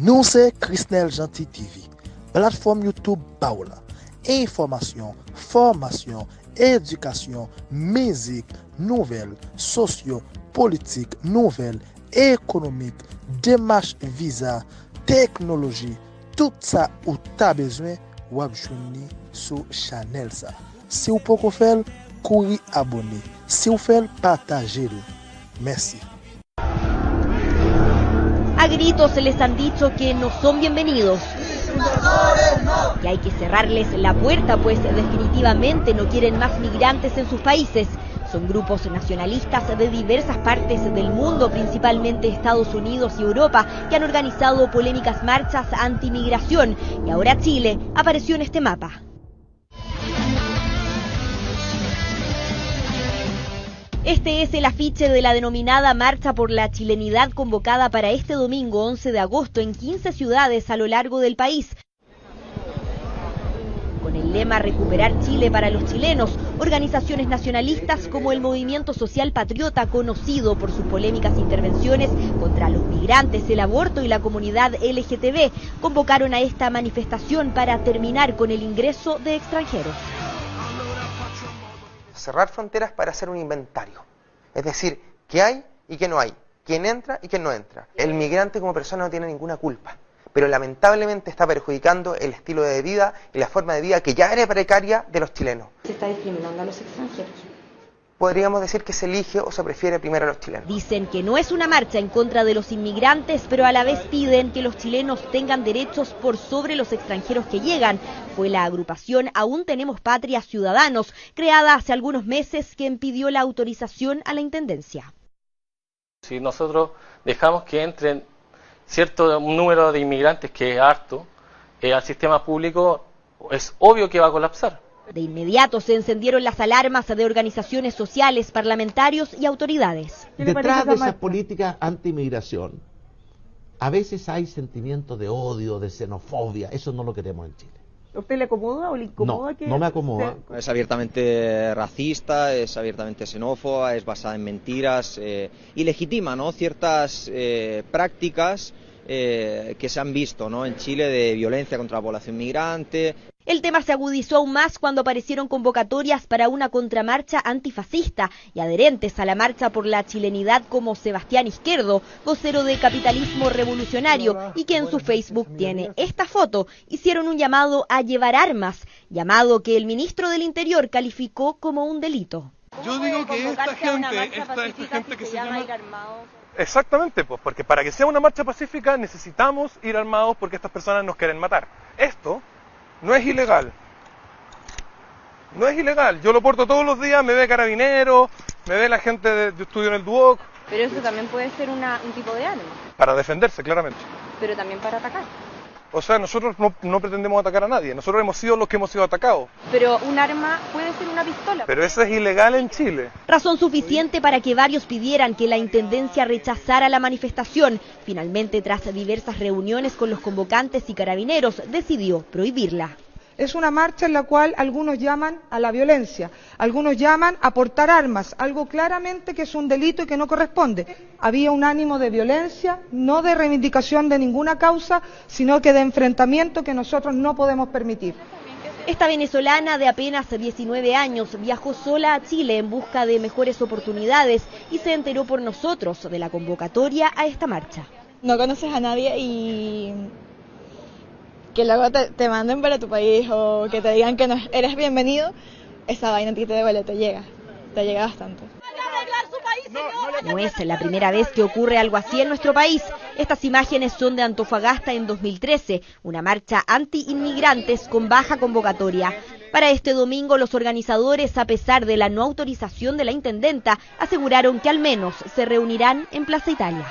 Nou se Krisnel Gentil TV, plateforme YouTube Baola. Information, formation, éducation, musique, nouvelles, socio, politique, nouvelles, économique, démarche visa, technologie, tout ça ou t'as besoin, wap jouni sur channel ça. Si vous pouvez faire, courri abonner. Si vous faites, partagez-le. Merci. A gritos les han dicho que no son bienvenidos, que hay que cerrarles la puerta, pues definitivamente no quieren más migrantes en sus países. Son grupos nacionalistas de diversas partes del mundo, principalmente Estados Unidos y Europa, que han organizado polémicas marchas anti-migración. Y ahora Chile apareció en este mapa. Este es el afiche de la denominada Marcha por la Chilenidad convocada para este domingo 11 de agosto en 15 ciudades a lo largo del país. Con el lema Recuperar Chile para los chilenos, organizaciones nacionalistas como el Movimiento Social Patriota, conocido por sus polémicas intervenciones contra los migrantes, el aborto y la comunidad LGTB, convocaron a esta manifestación para terminar con el ingreso de extranjeros. Cerrar fronteras para hacer un inventario, es decir, qué hay y qué no hay, quién entra y quién no entra. El migrante como persona no tiene ninguna culpa, pero lamentablemente está perjudicando el estilo de vida y la forma de vida que ya era precaria de los chilenos. ¿Se está discriminando a los extranjeros? Podríamos decir que se elige o se prefiere primero a los chilenos. Dicen que no es una marcha en contra de los inmigrantes, pero a la vez piden que los chilenos tengan derechos por sobre los extranjeros que llegan. Fue la agrupación Aún Tenemos Patria Ciudadanos, creada hace algunos meses, quien pidió la autorización a la Intendencia. Si nosotros dejamos que entren cierto número de inmigrantes, que es harto, al sistema público, es obvio que va a colapsar. De inmediato se encendieron las alarmas de organizaciones sociales, parlamentarios y autoridades. Detrás de esas políticas anti-inmigración, a veces hay sentimientos de odio, de xenofobia. Eso no lo queremos en Chile. ¿A usted le acomoda o le incomoda? No, no me acomoda. Es abiertamente racista, es abiertamente xenófoba, es basada en mentiras y legitima, ¿no?, ciertas prácticas que se han visto, ¿no?, en Chile, de violencia contra la población migrante. El tema se agudizó aún más cuando aparecieron convocatorias para una contramarcha antifascista y adherentes a la marcha por la chilenidad como Sebastián Izquierdo, vocero de Capitalismo Revolucionario, y que en su Facebook tiene esta foto. Hicieron un llamado a llevar armas, llamado que el ministro del Interior calificó como un delito. Yo digo que esta gente que se llama... Exactamente, pues, porque para que sea una marcha pacífica necesitamos ir armados, porque estas personas nos quieren matar. Esto no es ilegal. No es ilegal. Yo lo porto todos los días, me ve Carabineros, me ve la gente de estudio en el Duoc. Pero eso también puede ser un tipo de arma. Para defenderse, claramente. Pero también para atacar. O sea, nosotros no pretendemos atacar a nadie. Nosotros hemos sido los que hemos sido atacados. Pero un arma puede ser una pistola. Pero eso es ilegal en Chile. Razón suficiente para que varios pidieran que la Intendencia rechazara la manifestación. Finalmente, tras diversas reuniones con los convocantes y carabineros, decidió prohibirla. Es una marcha en la cual algunos llaman a la violencia, algunos llaman a portar armas, algo claramente que es un delito y que no corresponde. Había un ánimo de violencia, no de reivindicación de ninguna causa, sino que de enfrentamiento que nosotros no podemos permitir. Esta venezolana de apenas 19 años viajó sola a Chile en busca de mejores oportunidades y se enteró por nosotros de la convocatoria a esta marcha. No conoces a nadie y que luego te manden para tu país o que te digan que no eres bienvenido, esa vaina a ti te llega bastante. No es la primera vez que ocurre algo así en nuestro país. Estas imágenes son de Antofagasta en 2013, una marcha anti-inmigrantes con baja convocatoria. Para este domingo, los organizadores, a pesar de la no autorización de la intendenta, aseguraron que al menos se reunirán en Plaza Italia.